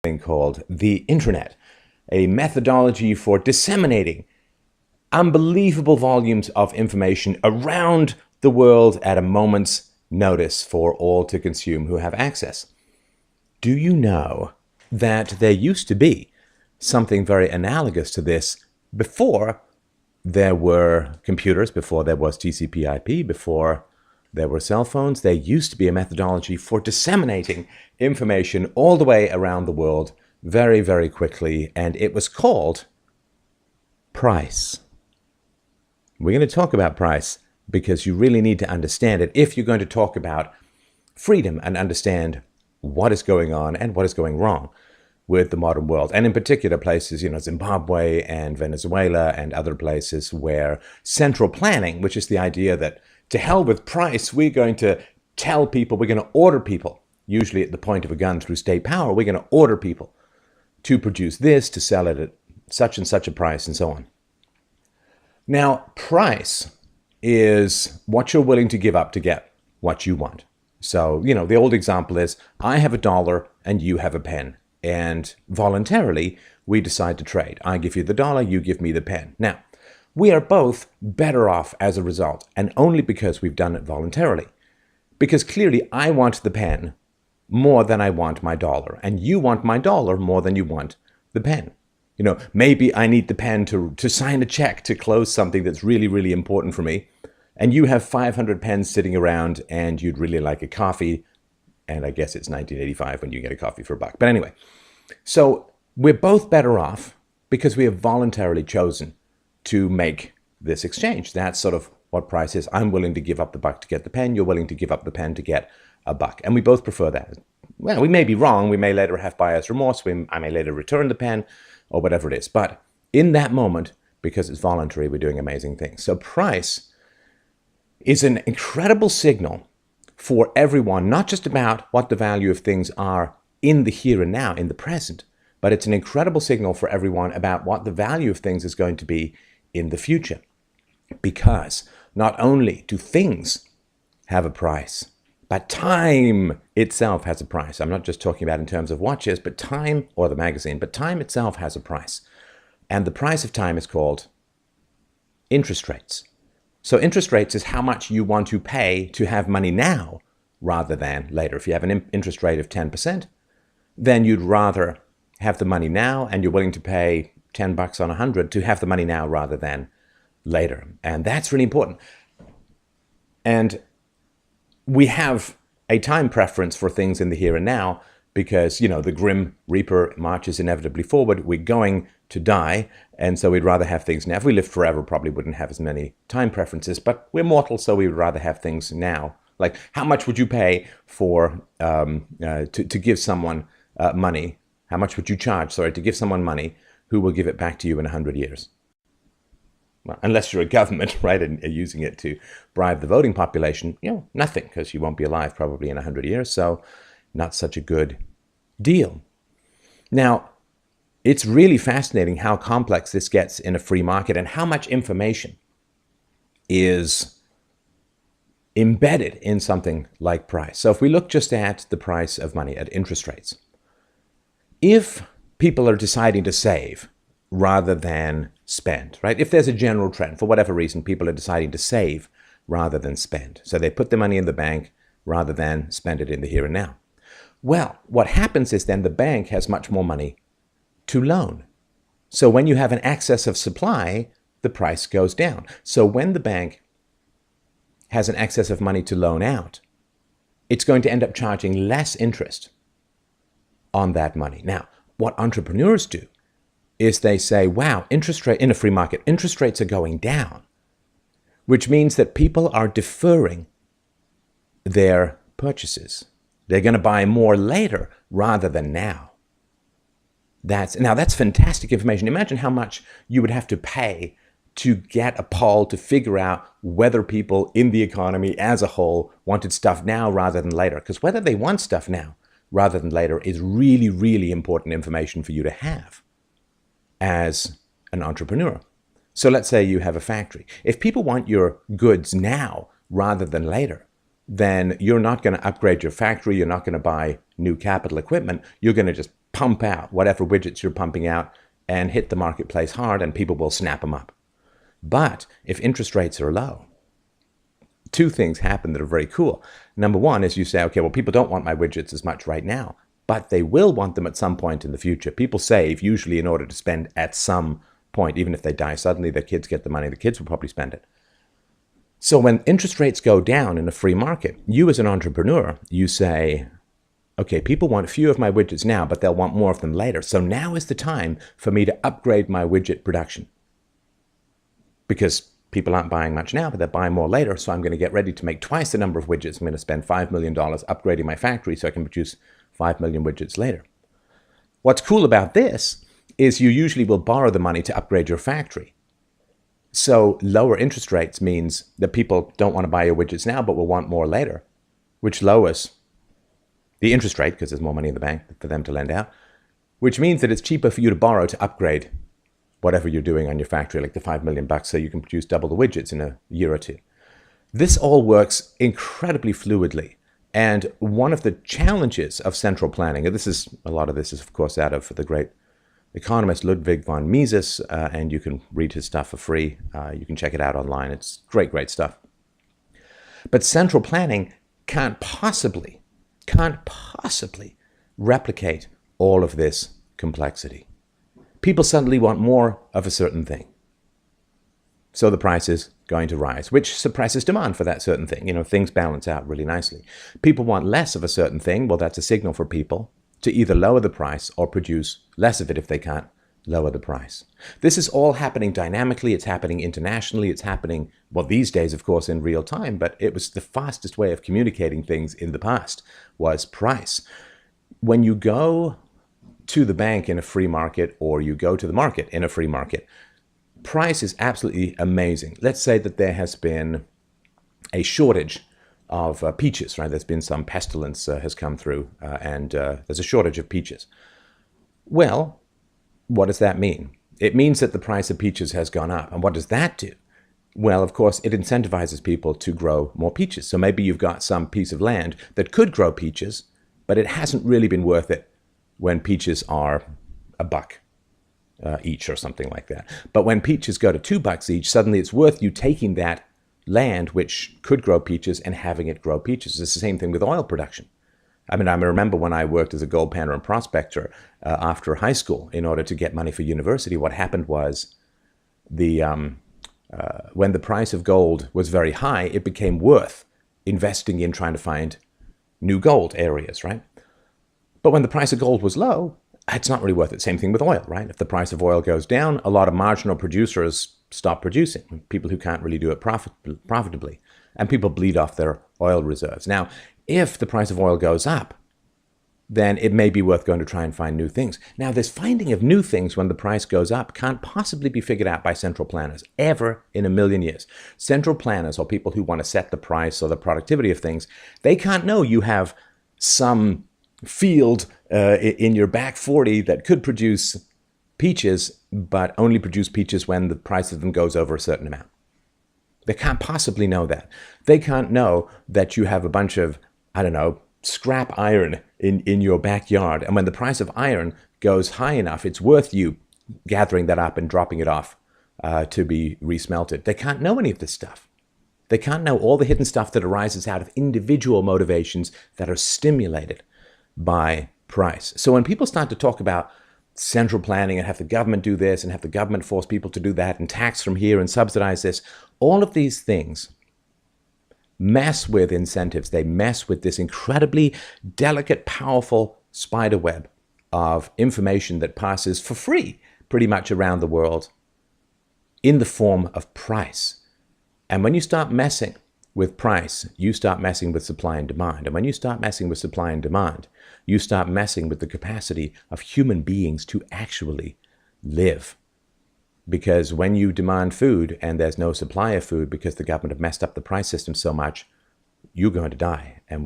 thing called the intranet, a methodology for disseminating unbelievable volumes of information around the world at a moment's notice for all to consume who have access. Do you know that there used to be something very analogous to this before there were computers, before there was TCP/IP, before there were cell phones? There used to be a methodology for disseminating information all the way around the world very, very quickly, and it was called price. We're going to talk about price because you really need to understand it if you're going to talk about freedom and understand what is going on and what is going wrong with the modern world. And in particular places, Zimbabwe and Venezuela and other places where central planning, which is the idea that to hell with price, we're going to tell people, we're going to order people, usually at the point of a gun through state power, we're going to order people to produce this, to sell it at such and such a price, and so on. Now, price is what you're willing to give up to get what you want. So, the old example is, I have $1 and you have a pen. And voluntarily, we decide to trade. I give you the dollar, you give me the pen. Now, we are both better off as a result, and only because we've done it voluntarily. Because clearly, I want the pen more than I want my dollar, and you want my dollar more than you want the pen. Maybe I need the pen to sign a check to close something that's really, really important for me, and you have 500 pens sitting around, and you'd really like a coffee, and I guess it's 1985 when you get a coffee for $1. But anyway, so we're both better off because we have voluntarily chosen to make this exchange. That's sort of what price is. I'm willing to give up the $1 to get the pen. You're willing to give up the pen to get $1. And we both prefer that. Well, we may be wrong. We may later have buyer's remorse. I may later return the pen or whatever it is. But in that moment, because it's voluntary, we're doing amazing things. So price is an incredible signal for everyone, not just about what the value of things are in the here and now, in the present, but it's an incredible signal for everyone about what the value of things is going to be in the future. Because not only do things have a price, but time itself has a price. I'm not just talking about in terms of watches, but time, or the magazine, but time itself has a price. And the price of time is called interest rates. So interest rates is how much you want to pay to have money now rather than later. If you have an interest rate of 10%, then you'd rather have the money now, and you're willing to pay $10 on 100 to have the money now rather than later. And that's really important. And we have a time preference for things in the here and now because, the grim reaper marches inevitably forward. We're going to die, and so we'd rather have things now. If we lived forever, probably wouldn't have as many time preferences, but we're mortal, so we would rather have things now. Like, how much would you pay for to give someone money? How much would you charge, to give someone money who will give it back to you in 100 years? Well, unless you're a government, right, and using it to bribe the voting population, nothing, because you won't be alive probably in 100 years, so not such a good deal. Now, it's really fascinating how complex this gets in a free market and how much information is embedded in something like price. So if we look just at the price of money, at interest rates, if people are deciding to save rather than spend, right? If there's a general trend, for whatever reason, people are deciding to save rather than spend. So they put the money in the bank rather than spend it in the here and now. Well, what happens is then the bank has much more money to loan. So when you have an excess of supply, the price goes down. So when the bank has an excess of money to loan out, it's going to end up charging less interest on that money. Now, what entrepreneurs do is they say, wow, interest rate in a free market, interest rates are going down, which means that people are deferring their purchases. They're going to buy more later rather than now. That's fantastic information. Imagine how much you would have to pay to get a poll to figure out whether people in the economy as a whole wanted stuff now rather than later. Because whether they want stuff now rather than later is really, really important information for you to have as an entrepreneur. So let's say you have a factory. If people want your goods now rather than later, then you're not going to upgrade your factory. You're not going to buy new capital equipment. You're going to just pump out whatever widgets you're pumping out and hit the marketplace hard, and people will snap them up. But if interest rates are low, two things happen that are very cool. Number one is you say, okay, well, people don't want my widgets as much right now, but they will want them at some point in the future. People save usually in order to spend at some point. Even if they die suddenly, their kids get the money, the kids will probably spend it. So when interest rates go down in a free market, you as an entrepreneur, you say, okay, people want a few of my widgets now, but they'll want more of them later. So now is the time for me to upgrade my widget production. Because people aren't buying much now, but they're buying more later. So I'm going to get ready to make twice the number of widgets. I'm going to spend $5 million upgrading my factory so I can produce 5 million widgets later. What's cool about this is you usually will borrow the money to upgrade your factory. So lower interest rates means that people don't want to buy your widgets now, but will want more later, which lowers the interest rate because there's more money in the bank for them to lend out, which means that it's cheaper for you to borrow to upgrade whatever you're doing on your factory, like the $5 million, so you can produce double the widgets in a year or two. This all works incredibly fluidly. And one of the challenges of central planning, and a lot of this is, of course, out of the great economist Ludwig von Mises, and you can read his stuff for free. You can check it out online. It's great, great stuff. But central planning can't possibly replicate all of this complexity. People suddenly want more of a certain thing. So the price is going to rise, which suppresses demand for that certain thing. You know, things balance out really nicely. People want less of a certain thing. Well, that's a signal for people to either lower the price or produce less of it if they can't lower the price. This is all happening dynamically. It's happening internationally. It's happening, well, these days, of course, in real time, but it was the fastest way of communicating things in the past was price. When you go to the bank in a free market or you go to the market in a free market, price is absolutely amazing. Let's say that there has been a shortage of peaches, right? There's been some pestilence has come through and there's a shortage of peaches. Well, what does that mean? It means that the price of peaches has gone up. And what does that do? Well, of course, it incentivizes people to grow more peaches. So maybe you've got some piece of land that could grow peaches, but it hasn't really been worth it when peaches are $1 each or something like that. But when peaches go to $2 each, suddenly it's worth you taking that land which could grow peaches and having it grow peaches. It's the same thing with oil production. I mean, I remember when I worked as a gold panner and prospector after high school in order to get money for university, what happened was when the price of gold was very high, it became worth investing in trying to find new gold areas, right? But when the price of gold was low, it's not really worth it. Same thing with oil, right? If the price of oil goes down, a lot of marginal producers stop producing, people who can't really do it profitably, and people bleed off their oil reserves. Now, if the price of oil goes up, then it may be worth going to try and find new things. Now, this finding of new things when the price goes up can't possibly be figured out by central planners, ever in a million years. Central planners, or people who want to set the price or the productivity of things, they can't know you have some field in your back 40 that could produce peaches, but only produce peaches when the price of them goes over a certain amount. They can't possibly know that. They can't know that you have a bunch of, I don't know, scrap iron in your backyard, and when the price of iron goes high enough, it's worth you gathering that up and dropping it off to be resmelted. They can't know any of this stuff. They can't know all the hidden stuff that arises out of individual motivations that are stimulated by price. So when people start to talk about central planning and have the government do this and have the government force people to do that and tax from here and subsidize this, all of these things mess with incentives. They mess with this incredibly delicate, powerful spider web of information that passes for free pretty much around the world in the form of price. And when you start messing with price, you start messing with supply and demand. And when you start messing with supply and demand, you start messing with the capacity of human beings to actually live. Because when you demand food and there's no supply of food because the government have messed up the price system so much, you're going to die. And